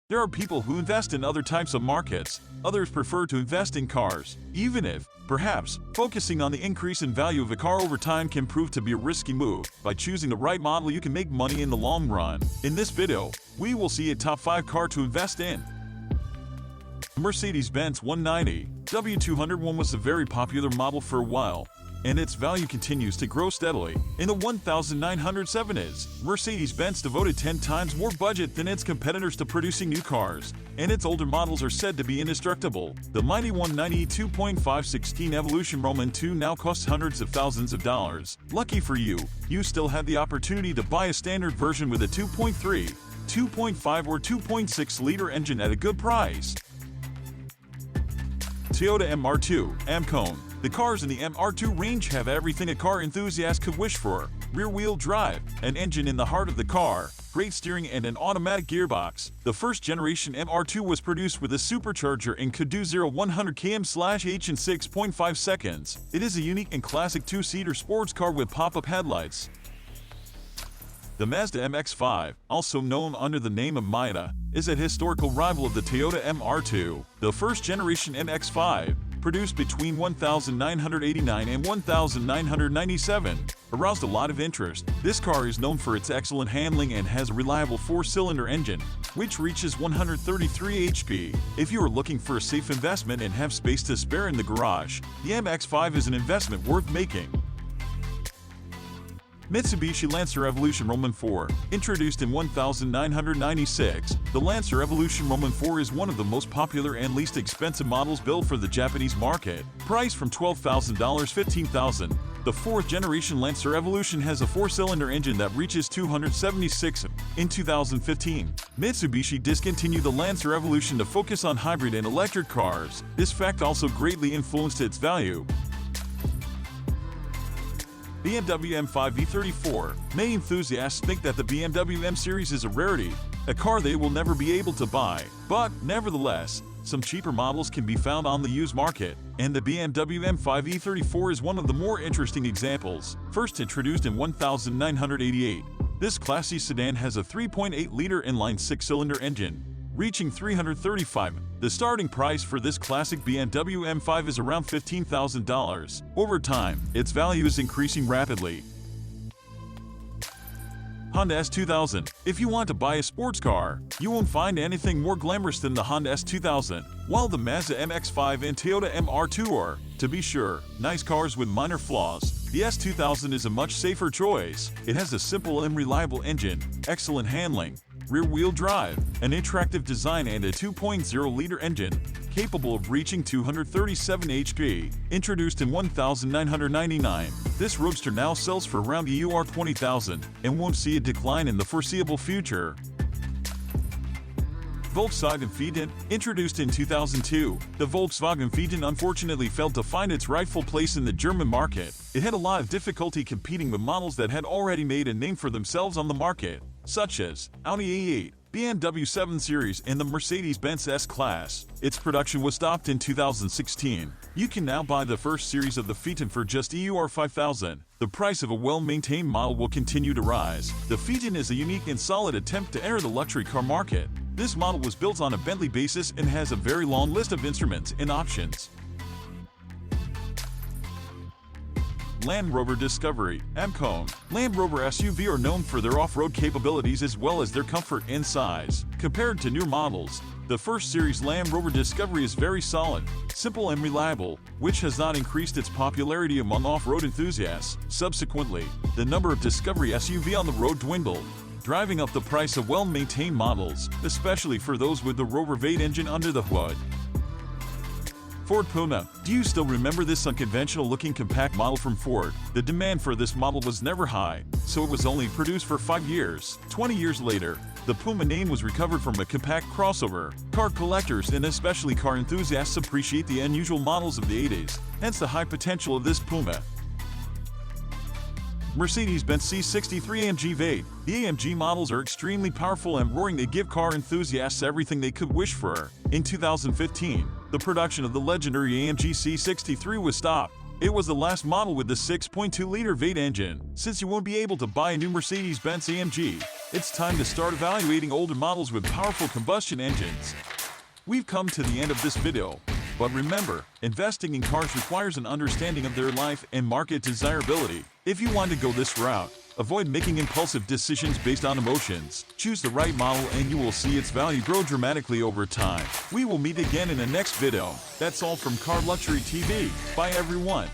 There are people who invest in other types of markets. Others prefer to invest in cars, even if, perhaps, focusing on the increase in value of a car over time can prove to be a risky move. By choosing the right model, you can make money in the long run. In this video, we will see a top 5 car to invest in. Mercedes-Benz 190 W201 was a very popular model for a while, and its value continues to grow steadily. In the 1907s, Mercedes-Benz devoted 10 times more budget than its competitors to producing new cars, and its older models are said to be indestructible. The mighty 190 2.516 Evolution Roman II now costs hundreds of thousands of dollars. Lucky for you, you still have the opportunity to buy a standard version with a 2.3, 2.5 or 2.6-liter engine at a good price. Toyota MR2 AMCON. The cars in the MR2 range have everything a car enthusiast could wish for: rear-wheel drive, an engine in the heart of the car, great steering, and an automatic gearbox. The first-generation MR2 was produced with a supercharger and could do 0-100 km/h in 6.5 seconds. It is a unique and classic two-seater sports car with pop-up headlights. The Mazda MX-5, also known under the name of Miata, is a historical rival of the Toyota MR2. The first-generation MX-5, produced between 1989 and 1997, aroused a lot of interest. This car is known for its excellent handling and has a reliable 4-cylinder engine, which reaches 133 HP. If you are looking for a safe investment and have space to spare in the garage, the MX-5 is an investment worth making. Mitsubishi Lancer Evolution Roman IV. Introduced in 1996, the Lancer Evolution Roman IV is one of the most popular and least expensive models built for the Japanese market. Priced from $12,000 to $15,000, the 4th-generation Lancer Evolution has a 4-cylinder engine that reaches 276. In 2015, Mitsubishi discontinued the Lancer Evolution to focus on hybrid and electric cars. This fact also greatly influenced its value. BMW M5 E34. Many enthusiasts think that the BMW M series is a rarity, a car they will never be able to buy. But, nevertheless, some cheaper models can be found on the used market, and the BMW M5 E34 is one of the more interesting examples. First introduced in 1988, this classy sedan has a 3.8-liter inline 6-cylinder engine, reaching 335. The starting price for this classic BMW M5 is around $15,000. Over time, its value is increasing rapidly. Honda S2000. If you want to buy a sports car, you won't find anything more glamorous than the Honda S2000. While the Mazda MX-5 and Toyota MR2 are, to be sure, nice cars with minor flaws, the S2000 is a much safer choice. It has a simple and reliable engine, excellent handling, rear-wheel drive, an attractive design, and a 2.0-liter engine, capable of reaching 237 HP. Introduced in 1999, this roadster now sells for around €20,000 and won't see a decline in the foreseeable future. Volkswagen Phaeton. Introduced in 2002, the Volkswagen Phaeton unfortunately failed to find its rightful place in the German market. It had a lot of difficulty competing with models that had already made a name for themselves on the market, such as Audi A8, BMW 7 Series, and the Mercedes-Benz S-Class. Its production was stopped in 2016. You can now buy the first series of the Phaeton for just €5,000. The price of a well-maintained model will continue to rise. The Phaeton is a unique and solid attempt to enter the luxury car market. This model was built on a Bentley basis and has a very long list of instruments and options. Land Rover Discovery AMCON. Land Rover SUV are known for their off-road capabilities as well as their comfort and size. Compared to newer models, the first series Land Rover Discovery is very solid, simple and reliable, which has not increased its popularity among off-road enthusiasts. Subsequently, the number of Discovery SUV on the road dwindled, driving up the price of well-maintained models, especially for those with the Rover V8 engine under the hood. Ford Puma. Do you still remember this unconventional-looking compact model from Ford? The demand for this model was never high, so it was only produced for 5 years. 20 years later, the Puma name was recovered from a compact crossover. Car collectors and especially car enthusiasts appreciate the unusual models of the 80s, hence the high potential of this Puma. Mercedes-Benz C63 AMG V8. The AMG models are extremely powerful and roaring. They give car enthusiasts everything they could wish for. In 2015, the production of the legendary AMG C63 was stopped. It was the last model with the 6.2-liter V8 engine. Since you won't be able to buy a new Mercedes-Benz AMG It's time to start evaluating older models with powerful combustion engines. We've come to the end of this video, but remember, investing in cars requires an understanding of their life and market desirability. If you want to go this route, avoid making impulsive decisions based on emotions. Choose the right model and you will see its value grow dramatically over time. We will meet again in the next video. That's all from Car Luxury TV. Bye everyone.